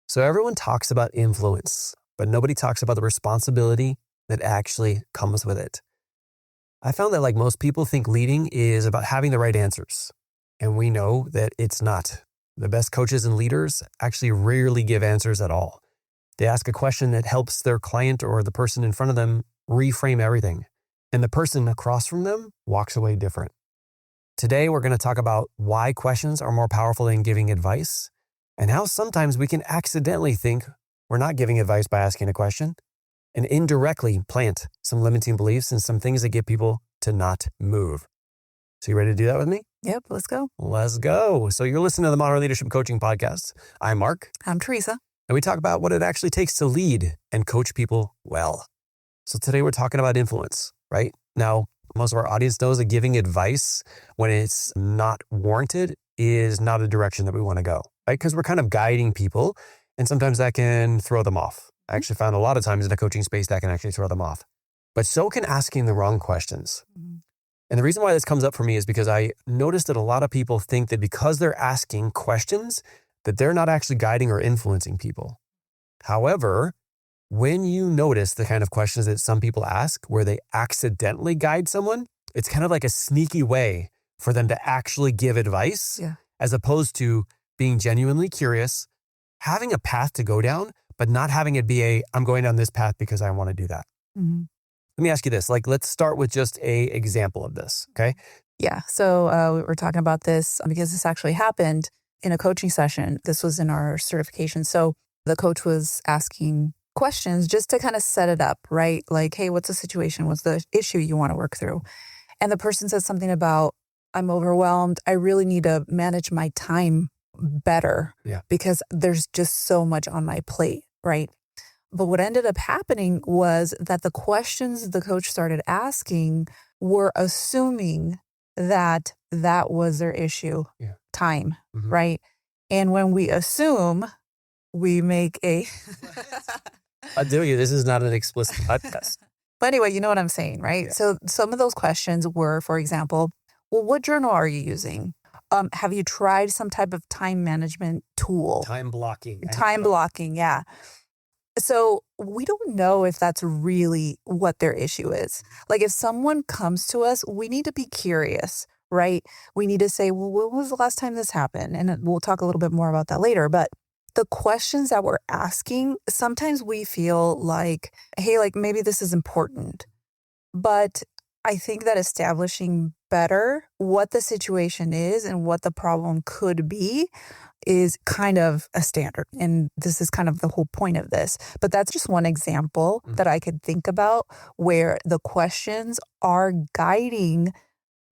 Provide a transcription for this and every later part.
So everyone talks about influence, but nobody talks about the responsibility that actually comes with it. I found that like most people think leading is about having the right answers. And we know that it's not. The best coaches and leaders actually rarely give answers at all. They ask a question that helps their client or the person in front of them reframe everything. And the person across from them walks away different. Today, we're going to talk about why questions are more powerful than giving advice, and how sometimes we can accidentally think we're not giving advice by asking a question, and indirectly plant some limiting beliefs and some things that get people to not move. So you ready to do that with me? Yep, let's go. Let's go. So you're listening to the Modern Leadership Coaching Podcast. I'm Mark. I'm Teresa. And we talk about what it actually takes to lead and coach people well. So today we're talking about influence, right? Now, most of our audience knows that giving advice when it's not warranted is not a direction that we want to go, right? Because we're kind of guiding people, and sometimes that can throw them off. I actually found a lot of times in a coaching space that can actually throw them off. But so can asking the wrong questions. Mm-hmm. And the reason why this comes up for me is because I noticed that a lot of people think that because they're asking questions, that they're not actually guiding or influencing people. However, when you notice the kind of questions that some people ask where they accidentally guide someone, it's kind of like a sneaky way for them to actually give advice, as opposed to being genuinely curious, having a path to go down, but not having it be I'm going down this path because I want to do that. Mm-hmm. Let me ask you this, let's start with just a example of this, okay? Yeah, so we're talking about this because this actually happened in a coaching session. This was in our certification. So the coach was asking questions just to kind of set it up, right? Like, hey, what's the situation? What's the issue you want to work through? And the person said something about, I'm overwhelmed. I really need to manage my time better because there's just so much on my plate, right? But what ended up happening was that the questions the coach started asking were assuming that that was their issue, time, right? And when we assume, we make a... I do you. This is not an explicit podcast. But anyway, you know what I'm saying, right? Yeah. So some of those questions were, for example, well, what journal are you using? Have you tried some type of time management tool? Time blocking. Time blocking, yeah. So we don't know if that's really what their issue is. Like if someone comes to us, we need to be curious, right? We need to say, well, when was the last time this happened? And we'll talk a little bit more about that later. But the questions that we're asking, sometimes we feel like, hey, like maybe this is important. But I think that establishing better what the situation is and what the problem could be is kind of a standard. And this is kind of the whole point of this. But that's just one example that I could think about where the questions are guiding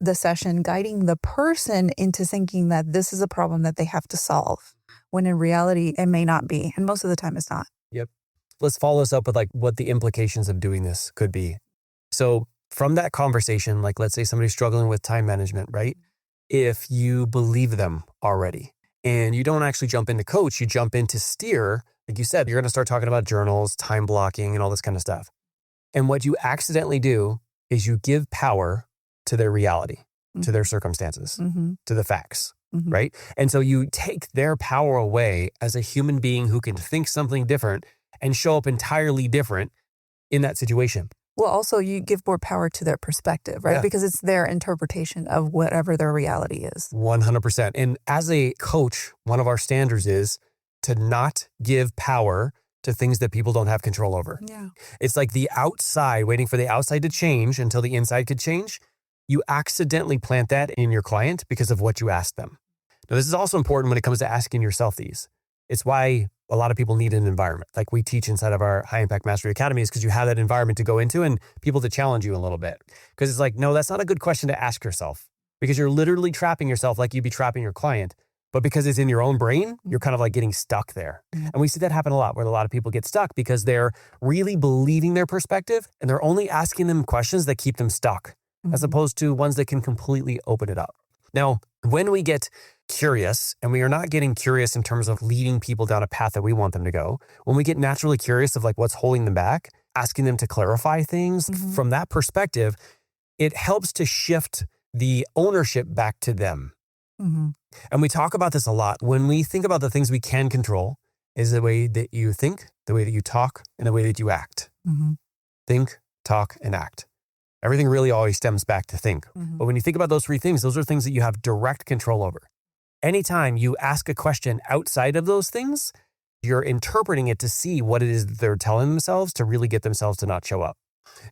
the session, guiding the person into thinking that this is a problem that they have to solve, when in reality, it may not be. And most of the time it's not. Yep. Let's follow this up with like what the implications of doing this could be. So from that conversation, like let's say somebody's struggling with time management, right? If you believe them already and you don't actually jump into coach, you jump into steer, like you said, you're going to start talking about journals, time blocking, and all this kind of stuff. And what you accidentally do is you give power to their reality, to their circumstances, to the facts, right? And so you take their power away as a human being who can think something different and show up entirely different in that situation. Well, also you give more power to their perspective, right? Because it's their interpretation of whatever their reality is. 100%. And as a coach, one of our standards is to not give power to things that people don't have control over. Yeah. It's like the outside, waiting for the outside to change until the inside could change. You accidentally plant that in your client because of what you asked them. Now, this is also important when it comes to asking yourself these. It's why a lot of people need an environment. Like we teach inside of our High Impact Mastery Academy is because you have that environment to go into and people to challenge you a little bit. Because it's like, no, that's not a good question to ask yourself because you're literally trapping yourself like you'd be trapping your client. But because it's in your own brain, you're kind of like getting stuck there. And we see that happen a lot where a lot of people get stuck because they're really believing their perspective and they're only asking them questions that keep them stuck as opposed to ones that can completely open it up. Now, when we get curious, and we are not getting curious in terms of leading people down a path that we want them to go, when we get naturally curious of like what's holding them back, asking them to clarify things from that perspective, it helps to shift the ownership back to them. And we talk about this a lot. When we think about the things we can control is the way that you think, the way that you talk, and the way that you act. Mm-hmm. Think, talk, and act. Everything really always stems back to think. Mm-hmm. But when you think about those three things, those are things that you have direct control over. Anytime you ask a question outside of those things, you're interpreting it to see what it is that they're telling themselves to really get themselves to not show up.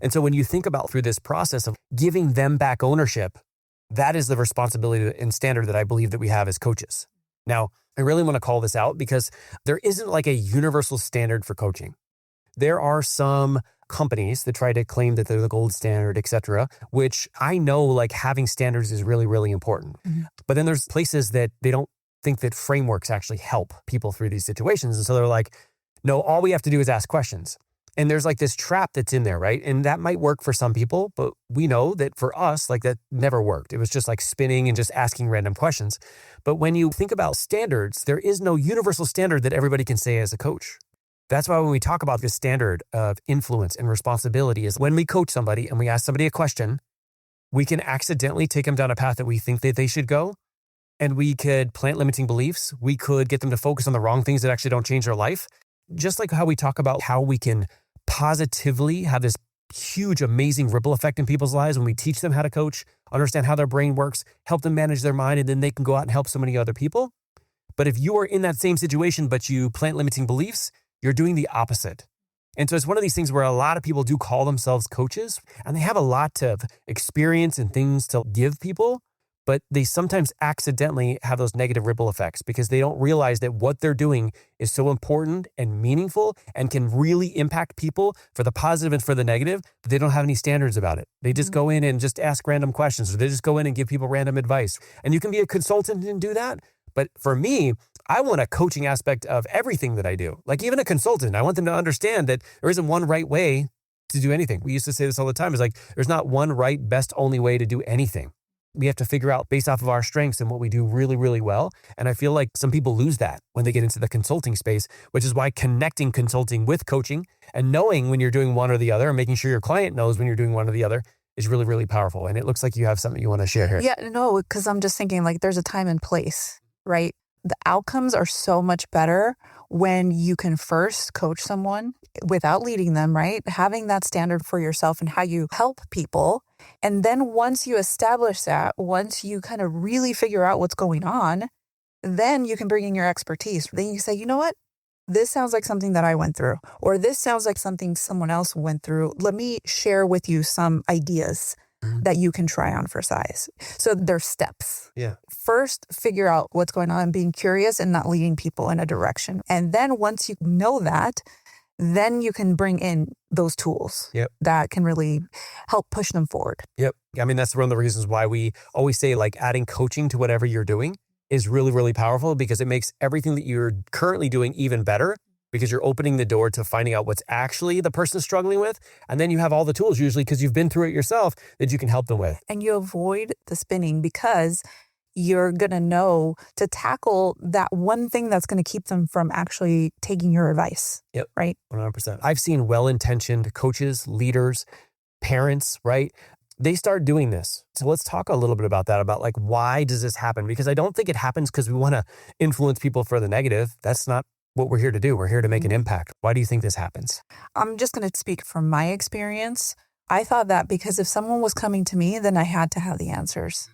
And so when you think about through this process of giving them back ownership, that is the responsibility and standard that I believe that we have as coaches. Now, I really want to call this out because there isn't like a universal standard for coaching. There are some companies that try to claim that they're the gold standard, et cetera, which I know like having standards is really, really important. Mm-hmm. But then there's places that they don't think that frameworks actually help people through these situations. And so they're like, no, all we have to do is ask questions. And there's like this trap that's in there, right? And that might work for some people, but we know that for us, like that never worked. It was just like spinning and just asking random questions. But when you think about standards, there is no universal standard that everybody can say as a coach. That's why when we talk about this standard of influence and responsibility is when we coach somebody and we ask somebody a question, we can accidentally take them down a path that we think that they should go. And we could plant limiting beliefs. We could get them to focus on the wrong things that actually don't change their life. Just like how we talk about how we can positively have this huge, amazing ripple effect in people's lives when we teach them how to coach, understand how their brain works, help them manage their mind, and then they can go out and help so many other people. But if you are in that same situation, but you plant limiting beliefs, you're doing the opposite. And so it's one of these things where a lot of people do call themselves coaches and they have a lot of experience and things to give people, but they sometimes accidentally have those negative ripple effects because they don't realize that what they're doing is so important and meaningful and can really impact people for the positive and for the negative, but they don't have any standards about it. They just go in and just ask random questions, or they just go in and give people random advice. And you can be a consultant and do that. But for me, I want a coaching aspect of everything that I do. Like even a consultant, I want them to understand that there isn't one right way to do anything. We used to say this all the time. It's like, there's not one right, best, only way to do anything. We have to figure out based off of our strengths and what we do really, really well. And I feel like some people lose that when they get into the consulting space, which is why connecting consulting with coaching and knowing when you're doing one or the other and making sure your client knows when you're doing one or the other is really, really powerful. And it looks like you have something you want to share here. Yeah, no, because I'm just thinking like there's a time and place, right? The outcomes are so much better when you can first coach someone without leading them, right? Having that standard for yourself and how you help people. And then once you establish that, once you kind of really figure out what's going on, then you can bring in your expertise. Then you say, you know what? This sounds like something that I went through, or this sounds like something someone else went through. Let me share with you some ideas that you can try on for size. So there's steps. Yeah. First, figure out what's going on, being curious and not leading people in a direction. And then once you know that, then you can bring in those tools that can really help push them forward. Yep. I mean, that's one of the reasons why we always say like adding coaching to whatever you're doing is really, really powerful because it makes everything that you're currently doing even better because you're opening the door to finding out what's actually the person struggling with. And then you have all the tools usually because you've been through it yourself that you can help them with. And you avoid the spinning because you're going to know to tackle that one thing that's going to keep them from actually taking your advice. Yep. Right? 100%. I've seen well-intentioned coaches, leaders, parents, right? They start doing this. So let's talk a little bit about that, about like, why does this happen? Because I don't think it happens because we want to influence people for the negative. That's not what we're here to do. We're here to make an impact. Why do you think this happens? I'm just going to speak from my experience. I thought that because if someone was coming to me, then I had to have the answers.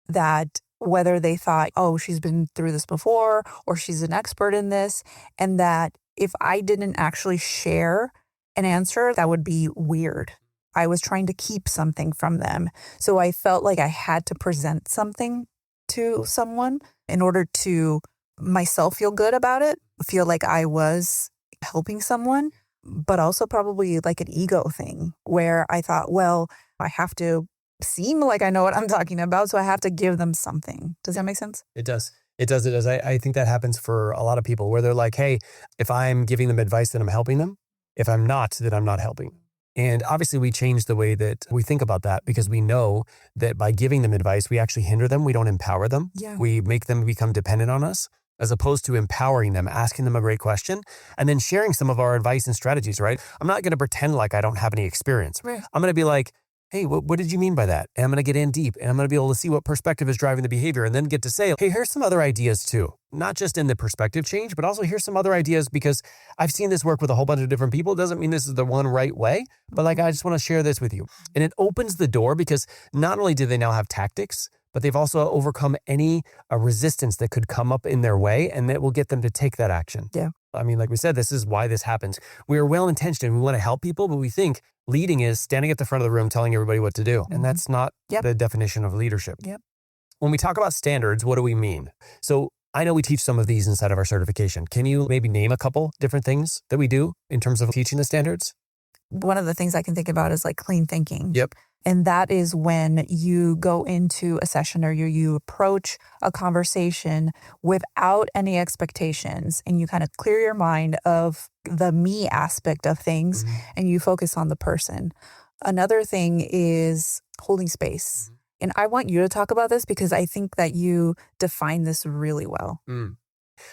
That whether they thought, oh, she's been through this before, or she's an expert in this, and that if I didn't actually share an answer, that would be weird. I was trying to keep something from them. So I felt like I had to present something to someone in order to myself feel good about it, feel like I was helping someone, but also probably like an ego thing where I thought, well, I have to seem like I know what I'm talking about, so I have to give them something. Does that make sense? It does. It does. I think that happens for a lot of people where they're like, hey, if I'm giving them advice, then I'm helping them. If I'm not, then I'm not helping. And obviously we change the way that we think about that because we know that by giving them advice, we actually hinder them. We don't empower them. Yeah. We make them become dependent on us as opposed to empowering them, asking them a great question, and then sharing some of our advice and strategies, right? I'm not going to pretend like I don't have any experience. Right. I'm going to be like, hey, what did you mean by that? And I'm going to get in deep and I'm going to be able to see what perspective is driving the behavior and then get to say, hey, here's some other ideas too. Not just in the perspective change, but also here's some other ideas because I've seen this work with a whole bunch of different people. It doesn't mean this is the one right way, but like, I just want to share this with you. And it opens the door because not only do they now have tactics, but they've also overcome any resistance that could come up in their way, and that will get them to take that action. Yeah. I mean, like we said, this is why this happens. We are well-intentioned. We want to help people, but we think leading is standing at the front of the room telling everybody what to do. And that's not the definition of leadership. Yep. When we talk about standards, what do we mean? So I know we teach some of these inside of our certification. Can you maybe name a couple different things that we do in terms of teaching the standards? One of the things I can think about is like clean thinking. Yep. And that is when you go into a session or you approach a conversation without any expectations and you kind of clear your mind of the me aspect of things and you focus on the person. Another thing is holding space. And I want you to talk about this because I think that you define this really well.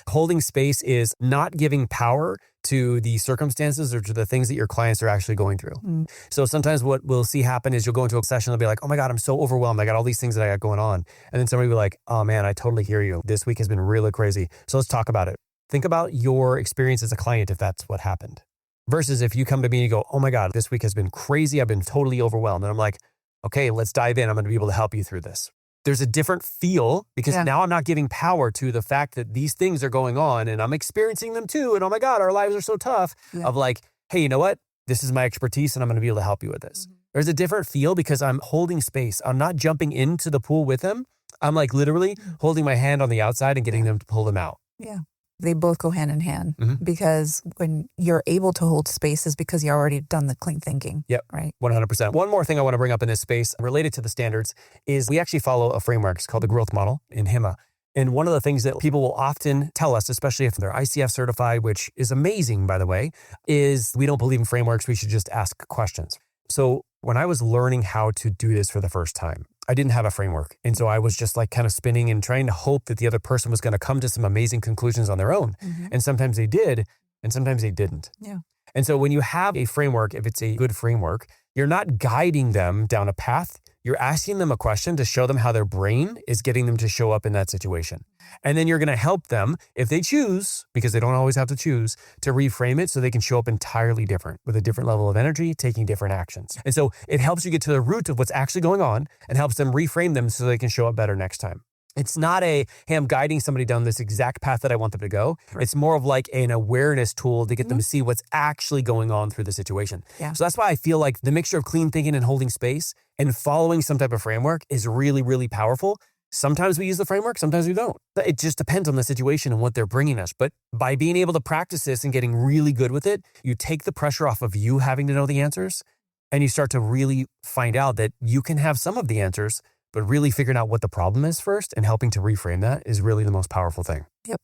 Holding space is not giving power to the circumstances or to the things that your clients are actually going through. So sometimes what we'll see happen is you'll go into a session, they'll be like, oh my God, I'm so overwhelmed. I got all these things that I got going on. And then somebody will be like, oh man, I totally hear you. This week has been really crazy. So let's talk about it. Think about your experience as a client if that's what happened. Versus if you come to me and you go, oh my God, this week has been crazy. I've been totally overwhelmed. And I'm like, okay, let's dive in. I'm going to be able to help you through this. There's a different feel because now I'm not giving power to the fact that these things are going on and I'm experiencing them too. And oh my God, our lives are so tough of like, hey, you know what? This is my expertise and I'm going to be able to help you with this. There's a different feel because I'm holding space. I'm not jumping into the pool with them. I'm like literally holding my hand on the outside and getting them to pull them out. Yeah. They both go hand in hand because when you're able to hold space is because you already done the clean thinking. Yep. Right. 100%. One more thing I want to bring up in this space related to the standards is we actually follow a framework. It's called the growth model in HIMA. And one of the things that people will often tell us, especially if they're ICF certified, which is amazing, by the way, is we don't believe in frameworks. We should just ask questions. So when I was learning how to do this for the first time, I didn't have a framework. And so I was just like kind of spinning and trying to hope that the other person was going to come to some amazing conclusions on their own. And sometimes they did, and sometimes they didn't. Yeah. And so when you have a framework, if it's a good framework, you're not guiding them down a path. You're asking them a question to show them how their brain is getting them to show up in that situation. And then you're going to help them, if they choose, because they don't always have to choose, to reframe it so they can show up entirely different with a different level of energy, taking different actions. And so it helps you get to the root of what's actually going on and helps them reframe them so they can show up better next time. It's not hey, I'm guiding somebody down this exact path that I want them to go. It's more of like an awareness tool to get them to see what's actually going on through the situation. Yeah. So that's why I feel like the mixture of clean thinking and holding space and following some type of framework is really, really powerful. Sometimes we use the framework, sometimes we don't. It just depends on the situation and what they're bringing us. But by being able to practice this and getting really good with it, you take the pressure off of you having to know the answers and you start to really find out that you can have some of the answers, but really figuring out what the problem is first and helping to reframe that is really the most powerful thing. Yep.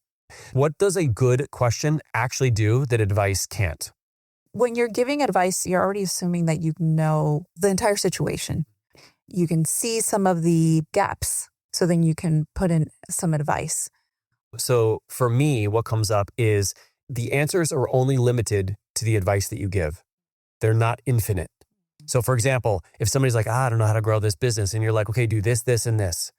What does a good question actually do that advice can't? When you're giving advice, you're already assuming that you know the entire situation. You can see some of the gaps, so then you can put in some advice. So for me, what comes up is the answers are only limited to the advice that you give. They're not infinite. So for example, if somebody's like, I don't know how to grow this business, and you're like, okay, do this, this, and this.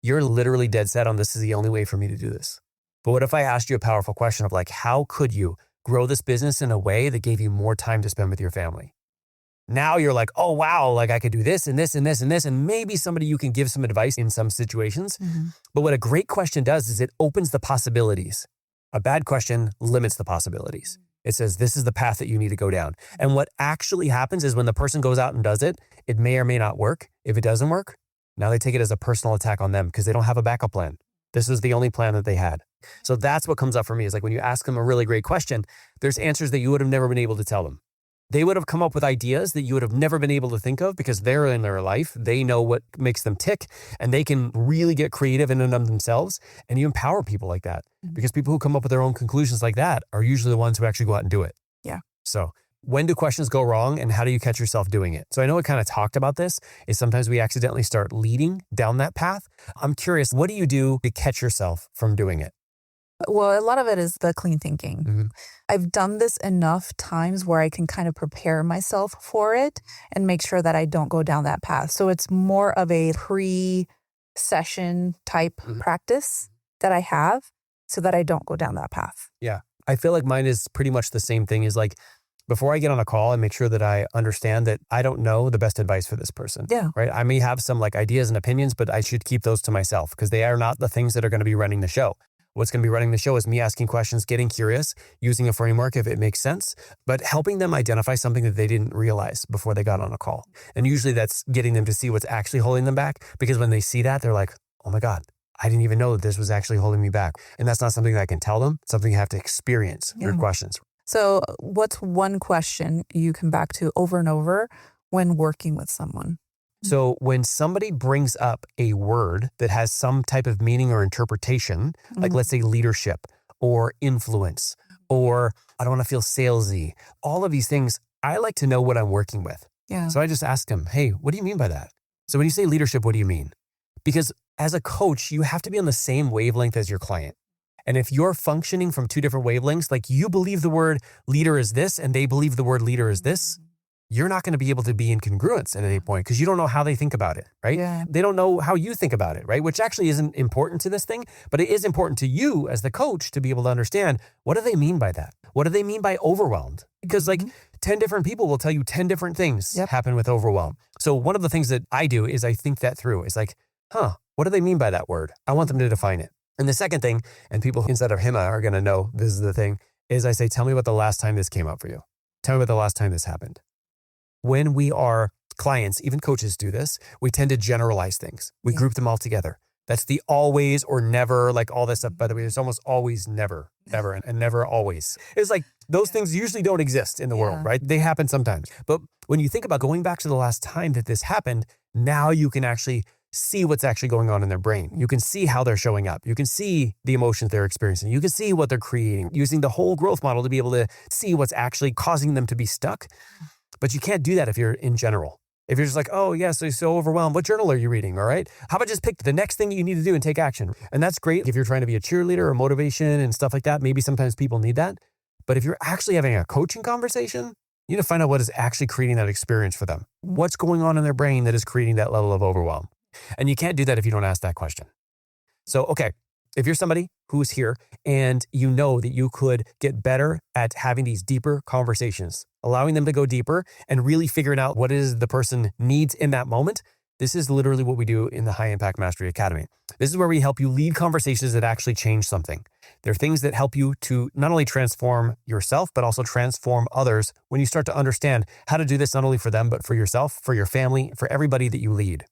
You're literally dead set on this is the only way for me to do this. But what if I asked you a powerful question of like, how could you grow this business in a way that gave you more time to spend with your family? Now you're like, oh, wow, like I could do this and this and this and this. And maybe somebody you can give some advice in some situations. But what a great question does is it opens the possibilities. A bad question limits the possibilities. It says, this is the path that you need to go down. And what actually happens is when the person goes out and does it, it may or may not work. If it doesn't work, now they take it as a personal attack on them because they don't have a backup plan. This was the only plan that they had. So that's what comes up for me is like when you ask them a really great question, there's answers that you would have never been able to tell them. They would have come up with ideas that you would have never been able to think of because they're in their life. They know what makes them tick and they can really get creative in and of themselves. And you empower people like that because people who come up with their own conclusions like that are usually the ones who actually go out and do it. Yeah. So when do questions go wrong and how do you catch yourself doing it? So I know we kind of talked about this is sometimes we accidentally start leading down that path. I'm curious, what do you do to catch yourself from doing it? Well, a lot of it is the clean thinking. Mm-hmm. I've done this enough times where I can kind of prepare myself for it and make sure that I don't go down that path. So it's more of a pre-session type practice that I have so that I don't go down that path. Yeah. I feel like mine is pretty much the same thing, is like, before I get on a call, I make sure that I understand that I don't know the best advice for this person. Yeah. Right. I may have some like ideas and opinions, but I should keep those to myself because they are not the things that are going to be running the show. What's going to be running the show is me asking questions, getting curious, using a framework if it makes sense, but helping them identify something that they didn't realize before they got on a call. And usually that's getting them to see what's actually holding them back, because when they see that, they're like, oh my God, I didn't even know that this was actually holding me back. And that's not something that I can tell them. It's something you have to experience through questions. So what's one question you come back to over and over when working with someone? So when somebody brings up a word that has some type of meaning or interpretation, like let's say leadership or influence, or I don't want to feel salesy, all of these things, I like to know what I'm working with. Yeah. So I just ask them, hey, what do you mean by that? So when you say leadership, what do you mean? Because as a coach, you have to be on the same wavelength as your client. And if you're functioning from two different wavelengths, like you believe the word leader is this and they believe the word leader is this, you're not going to be able to be in congruence at any point because you don't know how they think about it, right? Yeah. They don't know how you think about it, right? Which actually isn't important to this thing, but it is important to you as the coach to be able to understand, what do they mean by that? What do they mean by overwhelmed? Because like 10 different people will tell you 10 different things happen with overwhelm. So one of the things that I do is I think that through. It's like, what do they mean by that word? I want them to define it. And the second thing, and people instead of HIMA are going to know this is the thing, is I say, tell me about the last time this came up for you. Tell me about the last time this happened. When we are clients, even coaches do this, we tend to generalize things. We group them all together. That's the always or never, like all this stuff. By the way, there's almost always never, never, and never always. It's like those things usually don't exist in the world, right? They happen sometimes. But when you think about going back to the last time that this happened, now you can actually see what's actually going on in their brain. You can see how they're showing up. You can see the emotions they're experiencing. You can see what they're creating, using the whole growth model to be able to see what's actually causing them to be stuck. But you can't do that if you're in general. If you're just like, oh, yeah, so you're so overwhelmed. What journal are you reading? All right. How about just pick the next thing you need to do and take action? And that's great if you're trying to be a cheerleader or motivation and stuff like that. Maybe sometimes people need that. But if you're actually having a coaching conversation, you need to find out what is actually creating that experience for them. What's going on in their brain that is creating that level of overwhelm? And you can't do that if you don't ask that question. So, okay. If you're somebody who's here and you know that you could get better at having these deeper conversations, allowing them to go deeper and really figuring out what it is the person needs in that moment, this is literally what we do in the High Impact Mastery Academy. This is where we help you lead conversations that actually change something. They're things that help you to not only transform yourself, but also transform others when you start to understand how to do this not only for them, but for yourself, for your family, for everybody that you lead.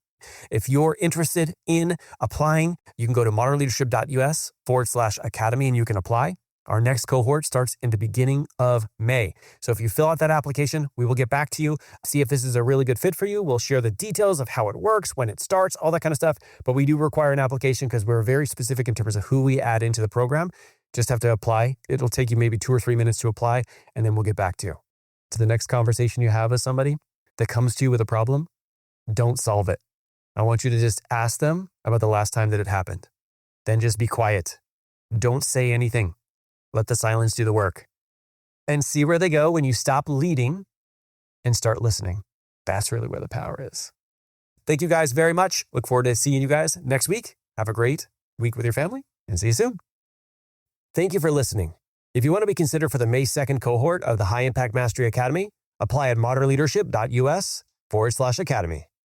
If you're interested in applying, you can go to modernleadership.us/academy and you can apply. Our next cohort starts in the beginning of May. So if you fill out that application, we will get back to you, see if this is a really good fit for you. We'll share the details of how it works, when it starts, all that kind of stuff. But we do require an application because we're very specific in terms of who we add into the program. Just have to apply. It'll take you maybe 2 or 3 minutes to apply, and then we'll get back to you. To the next conversation you have with somebody that comes to you with a problem, don't solve it. I want you to just ask them about the last time that it happened. Then just be quiet. Don't say anything. Let the silence do the work. And see where they go when you stop leading and start listening. That's really where the power is. Thank you guys very much. Look forward to seeing you guys next week. Have a great week with your family and see you soon. Thank you for listening. If you want to be considered for the May 2nd cohort of the High Impact Mastery Academy, apply at modernleadership.us/academy.